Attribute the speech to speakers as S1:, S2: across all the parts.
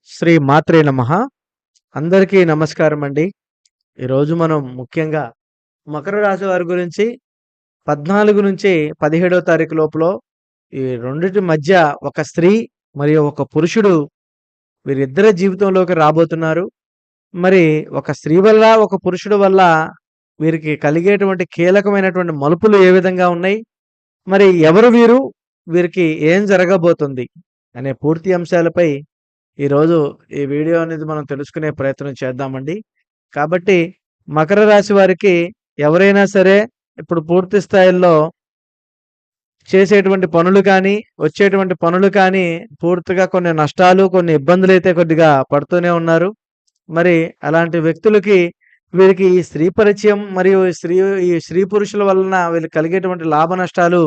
S1: శ్రీ మాత్రే నమః. అందరికీ నమస్కారం అండి. ఈరోజు మనం ముఖ్యంగా మకర రాశి వారి గురించి 14-17 తారీఖు లోపల ఈ రెండిటి మధ్య ఒక స్త్రీ మరియు ఒక పురుషుడు వీరిద్దరి జీవితంలోకి రాబోతున్నారు. మరి ఒక స్త్రీ వల్ల, ఒక పురుషుడు వల్ల వీరికి కలిగేటువంటి కీలకమైనటువంటి మలుపులు ఏ విధంగా ఉన్నాయి? మరి ఎవరు వీరు? వీరికి ఏం జరగబోతుంది? అనే పూర్తి అంశాలపై ఈరోజు ఈ వీడియో అనేది మనం తెలుసుకునే ప్రయత్నం చేద్దామండి. కాబట్టి మకర రాశి వారికి ఎవరైనా సరే ఇప్పుడు పూర్తి స్థాయిల్లో చేసేటువంటి పనులు కానీ, వచ్చేటువంటి పనులు కానీ పూర్తిగా కొన్ని నష్టాలు, కొన్ని ఇబ్బందులైతే కొద్దిగా పడుతూనే ఉన్నారు. మరి అలాంటి వ్యక్తులకి వీరికి ఈ స్త్రీ పరిచయం మరియు ఈ స్త్రీ పురుషుల వలన వీళ్ళకి కలిగేటువంటి లాభ నష్టాలు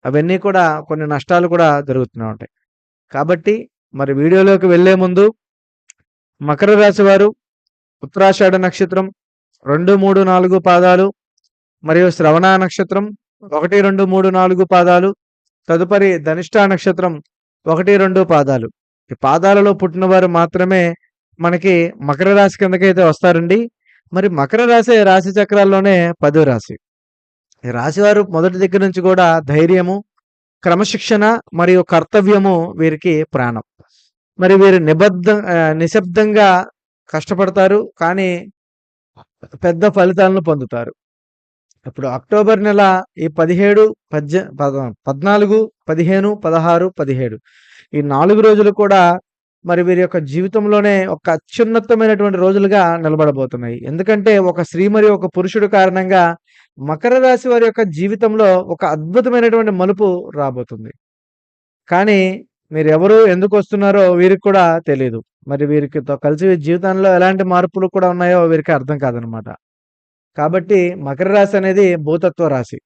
S1: అవన్నీ కూడా కొన్ని నష్టాలు కూడా జరుగుతూనే ఉంటాయి. కాబట్టి మరి వీడియోలోకి వెళ్ళే ముందు మకర రాశి వారు ఉత్తరాషాఢ నక్షత్రం 2, 3, 4 పాదాలు మరియు శ్రవణ నక్షత్రం 1, 2, 3, 4 పాదాలు, తదుపరి ధనిష్ఠా నక్షత్రం 1, 2 పాదాలు. ఈ పాదాలలో పుట్టినవారు మాత్రమే మనకి మకర రాశి కిందకైతే వస్తారండి. మరి మకర రాశి రాశి చక్రాల్లోనే 10వ రాశి. ఈ రాశివారు మొదటి దగ్గర నుంచి కూడా ధైర్యము, క్రమశిక్షణ మరియు కర్తవ్యము వీరికి ప్రాణం. మరి వీరు నిశ్శబ్దంగా కష్టపడతారు. కానీ పెద్ద ఫలితాలను పొందుతారు. ఇప్పుడు అక్టోబర్ నెల ఈ 17, 14, 15, 16, 17 ఈ 4 రోజులు కూడా మరి వీరి యొక్క జీవితంలోనే ఒక అత్యున్నతమైనటువంటి రోజులుగా నిలబడబోతున్నాయి. ఎందుకంటే ఒక స్త్రీ మరియు ఒక పురుషుడు కారణంగా మకర రాశి వారి యొక్క జీవితంలో ఒక అద్భుతమైనటువంటి మలుపు రాబోతుంది. కానీ మీరెవరు, ఎందుకొస్తున్నారో వీరికి కూడా తెలీదు. మరి వీరికితో కలిసి జీవితంలో ఎలాంటి మార్పులు కూడా ఉన్నాయో వీరికి అర్థం కాదనమాట. కాబట్టి మకర రాశి అనేది భూతత్వ రాశి.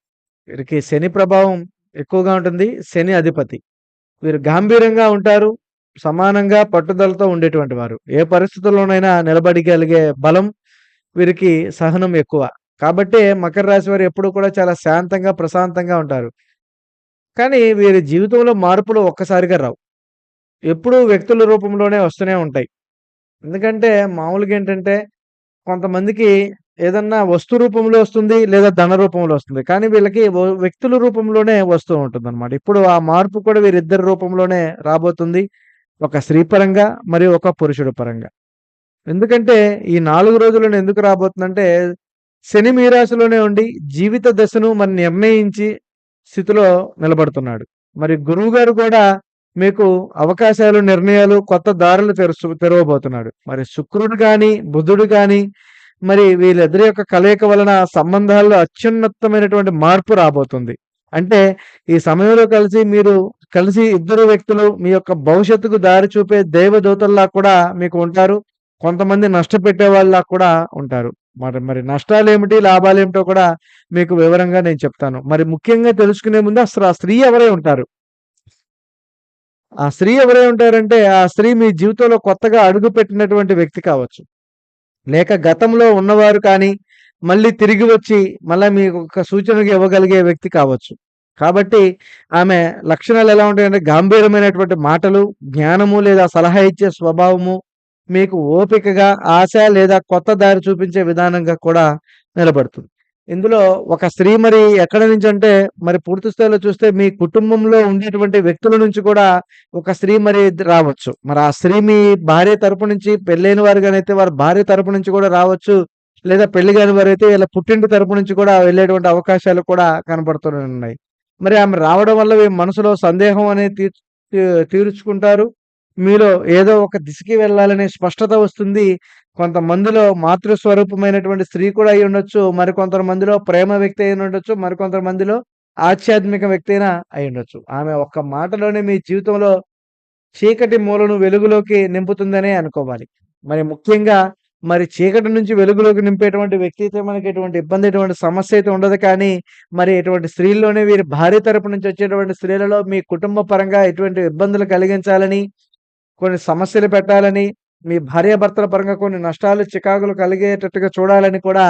S1: వీరికి శని ప్రభావం ఎక్కువగా ఉంటుంది. శని అధిపతి. వీరు గాంభీర్యంగా ఉంటారు. సమానంగా పట్టుదలతో ఉండేటువంటి వారు. ఏ పరిస్థితుల్లోనైనా నిలబడగలిగే బలం, వీరికి సహనం ఎక్కువ. కాబట్టే మకర రాశి వారు ఎప్పుడూ కూడా చాలా శాంతంగా, ప్రశాంతంగా ఉంటారు. కానీ వీరి జీవితంలో మార్పులు ఒక్కసారిగా రావు. ఎప్పుడూ వ్యక్తుల రూపంలోనే వస్తూనే ఉంటాయి. ఎందుకంటే మామూలుగా ఏంటంటే కొంతమందికి ఏదన్నా వస్తు రూపంలో వస్తుంది, లేదా ధన రూపంలో వస్తుంది. కానీ వీళ్ళకి వ్యక్తుల రూపంలోనే వస్తూ ఉంటుందన్నమాట. ఇప్పుడు ఆ మార్పు కూడా వీరిద్దరి రూపంలోనే రాబోతుంది. ఒక స్త్రీ పరంగా మరియు ఒక పురుషుడు పరంగా. ఎందుకంటే ఈ 4 రోజులను ఎందుకు రాబోతుందంటే శని మీ రాశిలోనే ఉండి జీవిత దశను మరి నిర్ణయించి స్థితిలో నిలబడుతున్నాడు. మరి గురువుగారు కూడా మీకు అవకాశాలు, నిర్ణయాలు, కొత్త దారులు తెరవబోతున్నాడు. మరి శుక్రుడు గాని, బుధుడు గాని మరి వీళ్ళిద్దరి యొక్క కలయిక వలన సంబంధాల్లో అత్యున్నతమైనటువంటి మార్పు రాబోతుంది. అంటే ఈ సమయంలో కలిసి ఇద్దరు వ్యక్తులు మీ యొక్క భవిష్యత్తుకు దారి చూపే దేవదూతల్లా కూడా మీకు ఉంటారు. కొంతమంది నష్టపెట్టే వాళ్ళలా కూడా ఉంటారు. మరి నష్టాలేమిటి, లాభాలేమిటో కూడా మీకు వివరంగా నేను చెప్తాను. మరి ముఖ్యంగా తెలుసుకునే ముందు అసలు ఆ స్త్రీ ఎవరై ఉంటారు? ఆ స్త్రీ ఎవరై ఉంటారంటే ఆ స్త్రీ మీ జీవితంలో కొత్తగా అడుగుపెట్టినటువంటి వ్యక్తి కావచ్చు. లేక గతంలో ఉన్నవారు కానీ, మళ్ళీ తిరిగి వచ్చి మళ్ళా మీకు ఒక సూచనగా ఇవ్వగలిగే వ్యక్తి కావచ్చు. కాబట్టి ఆమె లక్షణాలు ఎలా ఉంటాయంటే గాంభీర్యమైనటువంటి మాటలు, జ్ఞానము లేదా సలహా ఇచ్చే స్వభావము, మీకు ఓపికగా ఆశ లేదా కొత్త దారి చూపించే విధానంగా కూడా నిలబడుతుంది. ఇందులో ఒక స్త్రీ మరి ఎక్కడి నుంచంటే మరి పూర్తి స్థాయిలో చూస్తే మీ కుటుంబంలో ఉండేటువంటి వ్యక్తుల నుంచి కూడా ఒక స్త్రీ మరి రావచ్చు. మరి ఆ స్త్రీ మీ భార్య తరపు నుంచి పెళ్ళైన వారుగానైతే వారి భార్య తరపు నుంచి కూడా రావచ్చు. లేదా పెళ్లి కాని వారైతే వీళ్ళ పుట్టింటి తరపు నుంచి కూడా వెళ్ళేటువంటి అవకాశాలు కూడా కనపడుతూనే ఉన్నాయి. మరి ఆమె రావడం వల్ల మీ మనసులో సందేహం అనేది తీర్చుకుంటారు. మీలో ఏదో ఒక దిశకి వెళ్ళాలనే స్పష్టత వస్తుంది. కొంతమందిలో మాతృస్వరూపమైనటువంటి స్త్రీ కూడా అయి ఉండొచ్చు. మరికొంతమందిలో ప్రేమ వ్యక్తి అయి ఉండొచ్చు. మరికొంతమందిలో ఆధ్యాత్మిక వ్యక్తి అయినా అయి ఉండొచ్చు. ఆమె ఒక్క మాటలోనే మీ జీవితంలో చీకటి మూలను వెలుగులోకి నింపుతుందనే అనుకోవాలి. మరి ముఖ్యంగా మరి చీకటి నుంచి వెలుగులోకి నింపేటువంటి వ్యక్తి అయితే మనకి ఎటువంటి ఇబ్బంది, ఎటువంటి సమస్య అయితే ఉండదు. కానీ మరి ఎటువంటి స్త్రీల్లోనే వీరి భార్య తరపు నుంచి వచ్చేటువంటి స్త్రీలలో మీ కుటుంబ పరంగా ఎటువంటి ఇబ్బందులు కలిగించాలని, కొన్ని సమస్యలు పెట్టాలని, మీ భార్యాభర్తల పరంగా కొన్ని నష్టాలు, చికాకులు కలిగేటట్టుగా చూడాలని కూడా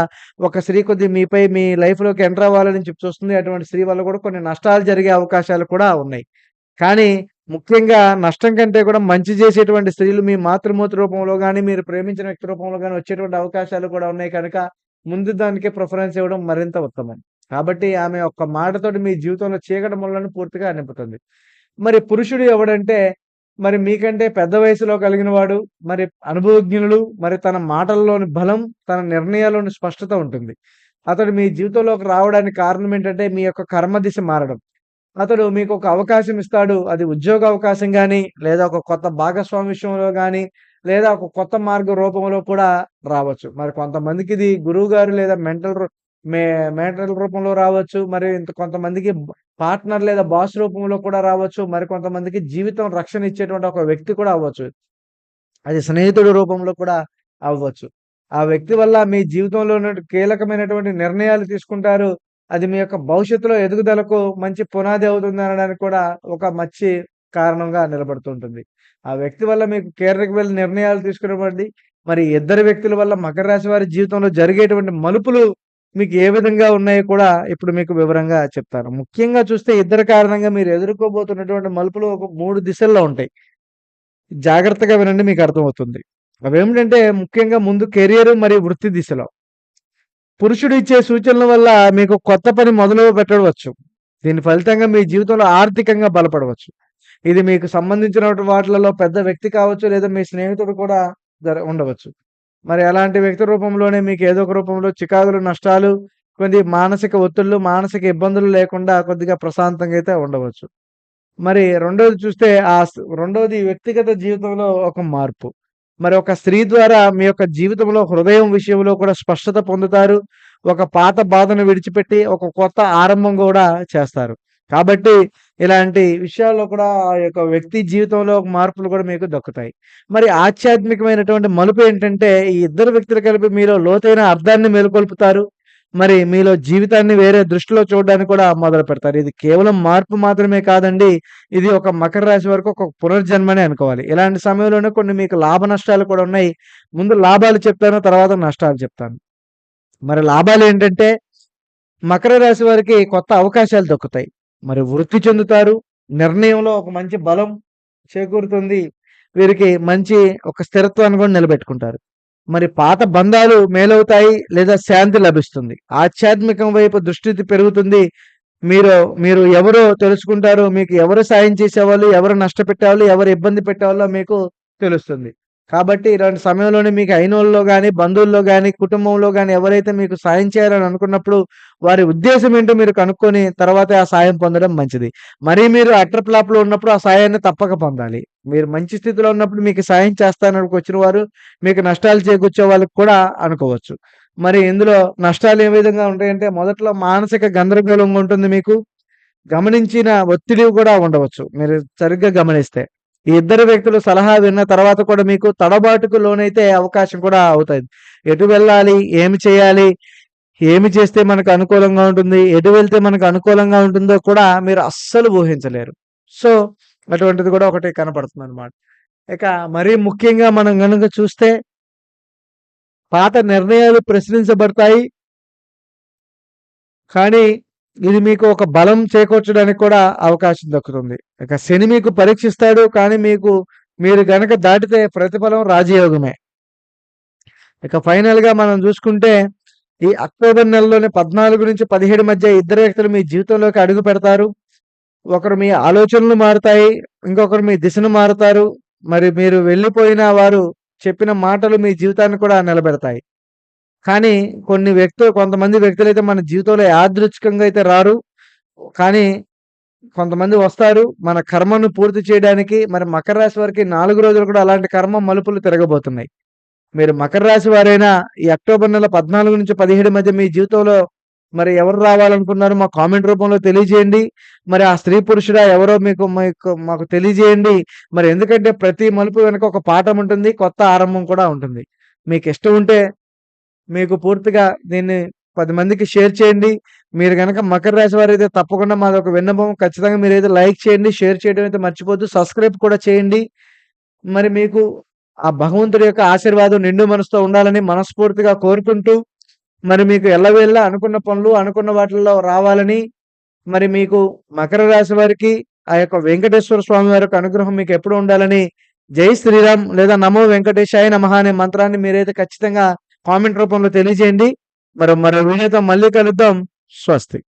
S1: ఒక స్త్రీ మీపై మీ లైఫ్‌లోకి ఎంటర్ అవ్వాలని చెప్పి చూస్తుంది. అటువంటి స్త్రీ వల్ల కూడా కొన్ని నష్టాలు జరిగే అవకాశాలు కూడా ఉన్నాయి. కానీ ముఖ్యంగా నష్టం కంటే కూడా మంచి చేసేటువంటి స్త్రీలు మీ మాతృమూర్తి రూపంలో గాని, మీరు ప్రేమించిన వ్యక్తి రూపంలో గాని వచ్చేటువంటి అవకాశాలు కూడా ఉన్నాయి కనుక, ముందు దానికే ప్రిఫరెన్స్ ఇవ్వడం మరింత ఉత్తమం. కాబట్టి ఆమె ఒక్క మాటతోటి మీ జీవితంలో చీకటి ముళ్ళను పూర్తిగా నింపుతుంది. మరి పురుషుడు ఎవడంటే, మరి మీకంటే పెద్ద వయసులో కలిగిన వాడు, మరి అనుభవజ్ఞులు, మరి తన మాటల్లోని బలం, తన నిర్ణయాల్లోని స్పష్టత ఉంటుంది. అతడు మీ జీవితంలోకి రావడానికి కారణం ఏంటంటే, మీ యొక్క కర్మ దిశ మారడం. అతడు మీకొక అవకాశం ఇస్తాడు. అది ఉద్యోగ అవకాశం గాని, లేదా ఒక కొత్త భాగస్వామి విషయంలో గాని, లేదా ఒక కొత్త మార్గ రూపంలో కూడా రావచ్చు. మరి కొంతమందికిది గురువుగారు లేదా మే మెంటల్ రూపంలో రావచ్చు. మరి కొంతమందికి పార్ట్నర్ లేదా బాస్ రూపంలో కూడా రావచ్చు. మరి కొంతమందికి జీవితం రక్షణ ఇచ్చేటువంటి ఒక వ్యక్తి కూడా అవ్వచ్చు. అది స్నేహితుడి రూపంలో కూడా అవ్వచ్చు. ఆ వ్యక్తి వల్ల మీ జీవితంలో కీలకమైనటువంటి నిర్ణయాలు తీసుకుంటారు. అది మీ యొక్క భవిష్యత్తులో ఎదుగుదలకు మంచి పునాది అవుతుందనడానికి కూడా ఒక మంచి కారణంగా నిలబడుతుంటుంది. ఆ వ్యక్తి వల్ల మీకు కీలకమైన నిర్ణయాలు తీసుకునేవండి. మరి ఇద్దరు వ్యక్తుల వల్ల మకర రాశి వారి జీవితంలో జరిగేటువంటి మలుపులు మీకు ఏ విధంగా ఉన్నాయో కూడా ఇప్పుడు మీకు వివరంగా చెప్తాను. ముఖ్యంగా చూస్తే ఇద్దరి కారణంగా మీరు ఎదుర్కోబోతున్నటువంటి మలుపులు ఒక 3 దిశల్లో ఉంటాయి. జాగ్రత్తగా వినండి మీకు అర్థమవుతుంది. అవేమిటంటే ముఖ్యంగా ముందు కెరియర్ మరియు వృత్తి దిశలో. పురుషుడు ఇచ్చే సూచనల వల్ల మీకు కొత్త పని మొదలు పెట్టవచ్చు. దీని ఫలితంగా మీ జీవితంలో ఆర్థికంగా బలపడవచ్చు. ఇది మీకు సంబంధించినటువంటి వాటిలలో పెద్ద వ్యక్తి కావచ్చు, లేదా మీ స్నేహితుడు కూడా ఉండవచ్చు. మరి అలాంటి వ్యక్తి రూపంలోనే మీకు ఏదో ఒక రూపంలో చికాకులు, నష్టాలు, కొన్ని మానసిక ఒత్తిళ్ళు, మానసిక ఇబ్బందులు లేకుండా కొద్దిగా ప్రశాంతంగా అయితే ఉండవచ్చు. మరి రెండోది చూస్తే రెండోది వ్యక్తిగత జీవితంలో ఒక మార్పు. మరి ఒక స్త్రీ ద్వారా మీ యొక్క జీవితంలో హృదయం విషయంలో కూడా స్పష్టత పొందుతారు. ఒక పాత బాధను విడిచిపెట్టి ఒక కొత్త ఆరంభం కూడా చేస్తారు. కాబట్టి ఇలాంటి విషయాల్లో కూడా ఆ యొక్క వ్యక్తి జీవితంలో మార్పులు కూడా మీకు దక్కుతాయి. మరి ఆధ్యాత్మికమైనటువంటి మలుపు ఏంటంటే, ఈ ఇద్దరు వ్యక్తులు కలిపి మీలో లోతైన అర్థాన్ని మేలుకొల్పుతారు. మరి మీలో జీవితాన్ని వేరే దృష్టిలో చూడడానికి కూడా మొదలుపెడతారు. ఇది కేవలం మార్పు మాత్రమే కాదండి. ఇది ఒక మకర రాశి వరకు ఒక పునర్జన్మనే అనుకోవాలి. ఇలాంటి సమయంలోనే కొన్ని మీకు లాభ నష్టాలు కూడా ఉన్నాయి. ముందు లాభాలు చెప్తాను. తర్వాత నష్టాలు చెప్తాను. మరి లాభాలేంటంటే, మకర రాశి వారికి కొత్త అవకాశాలు దక్కుతాయి. మరి వృద్ధి చెందుతారు. నిర్ణయంలో ఒక మంచి బలం చేకూరుతుంది. వీరికి మంచి ఒక స్థిరత్వాన్ని కూడా నిలబెట్టుకుంటారు. మరి పాత బంధాలు మేలవుతాయి, లేదా శాంతి లభిస్తుంది. ఆధ్యాత్మికం వైపు దృష్టి పెరుగుతుంది. మీరు మీరు ఎవరో తెలుసుకుంటారు. మీకు ఎవరు సాయం చేసేవాళ్ళు, ఎవరు నష్టపెట్టేవాళ్ళు, ఎవరు ఇబ్బంది పెట్టేవాళ్ళో మీకు తెలుస్తుంది. కాబట్టి ఇలాంటి సమయంలోనే మీకు అయినోళ్ళలో గాని, బంధువుల్లో గాని, కుటుంబంలో గాని ఎవరైతే మీకు సాయం చేయాలని అనుకున్నప్పుడు వారి ఉద్దేశ్యం ఏంటో మీరు కనుక్కొని తర్వాతే ఆ సాయం పొందడం మంచిది. మరీ మీరు అట్రఫ్లాప్‌లో ఉన్నప్పుడు ఆ సాయాన్ని తప్పక పొందాలి. మీరు మంచి స్థితిలో ఉన్నప్పుడు మీకు సాయం చేస్తానికి వచ్చిన వారు మీకు నష్టాలు చేకూర్చే వాళ్ళకి కూడా అనుకోవచ్చు. మరి ఇందులో నష్టాలు ఏ విధంగా ఉంటాయంటే, మొదట్లో మానసిక గందరగోళంగా ఉంటుంది మీకు. గమనించిన ఒత్తిడి కూడా ఉండవచ్చు. మీరు సరిగ్గా గమనిస్తే. ఈ ఇద్దరు వ్యక్తులు సలహా విన్న తర్వాత కూడా మీకు తడబాటుకు లోనైతే అవకాశం కూడా అవుతాయి. ఎటు వెళ్ళాలి? ఏమి చేయాలి? ఏమి చేస్తే మనకు అనుకూలంగా ఉంటుంది? ఎటు వెళ్తే మనకు అనుకూలంగా ఉంటుందో కూడా మీరు అస్సలు ఊహించలేరు. సో, అటువంటిది కూడా ఒకటి కనపడుతుందనమాట. ఇక మరీ ముఖ్యంగా మనం గనుక చూస్తే పాత నిర్ణయాలు ప్రశ్నించబడతాయి. కానీ ఇది మీకు ఒక బలం చేకూర్చడానికి కూడా అవకాశం దక్కుతుంది. ఇక శని మీకు పరీక్షిస్తాడు. కానీ మీరు గనక దాటితే ప్రతిఫలం రాజయోగమే. ఇక ఫైనల్‌గా మనం చూసుకుంటే ఈ అక్టోబర్ నెలలోనే 14-17 మధ్య ఇద్దరు వ్యక్తులు మీ జీవితంలోకి అడుగు పెడతారు. ఒకరు మీ ఆలోచనలు మారుతాయి. ఇంకొకరు మీ దిశను మారుతారు. మరి మీరు వెళ్ళిపోయిన వారు చెప్పిన మాటలు మీ జీవితాన్ని కూడా నిలబెడతాయి. కానీ కొంతమంది వ్యక్తులైతే మన జీవితంలో యాదృచ్ఛికంగా అయితే రారు. కానీ కొంతమంది వస్తారు. మన కర్మను పూర్తి చేయడానికి. మరి మకర రాశి వారికి 4 రోజులు కూడా అలాంటి కర్మ మలుపులు తిరగబోతున్నాయి. మీరు మకర రాశి వారైనా ఈ అక్టోబర్ నెల 14-17 మధ్య మీ జీవితంలో మరి ఎవరు రావాలనుకున్నారో మా కామెంట్ రూపంలో తెలియజేయండి. మరి ఆ స్త్రీ పురుషుడా ఎవరో మాకు తెలియజేయండి. మరి ఎందుకంటే ప్రతి మలుపు వెనక ఒక పాఠం ఉంటుంది. కొత్త ఆరంభం కూడా ఉంటుంది. మీకిష్టం ఉంటే మీకు పూర్తిగా దీన్ని 10 మందికి షేర్ చేయండి. మీరు గనక మకర రాశి వారైతే తప్పకుండా మాదొక విన్నపం. ఖచ్చితంగా మీరైతే లైక్ చేయండి. షేర్ చేయడం అయితే మర్చిపోద్దు. సబ్స్క్రైబ్ కూడా చేయండి. మరి మీకు ఆ భగవంతుడి యొక్క ఆశీర్వాదం నిండు మనసుతో ఉండాలని మనస్ఫూర్తిగా కోరుకుంటూ, మరి మీకు ఎల్లవేళలా అనుకున్న పనులు, అనుకున్న వాటిల్లో రావాలని, మరి మీకు మకర రాశి వారికి ఆ యొక్క వెంకటేశ్వర స్వామి వారి యొక్క అనుగ్రహం మీకు ఎప్పుడు ఉండాలని జై శ్రీరామ్ లేదా నమో వెంకటేశాయ నమః అనే మంత్రాన్ని మీరైతే ఖచ్చితంగా కామెంట్ రూపంలో తెలియజేయండి. మరో వీడియోతో మళ్ళీ కలుద్దాం. స్వస్తి.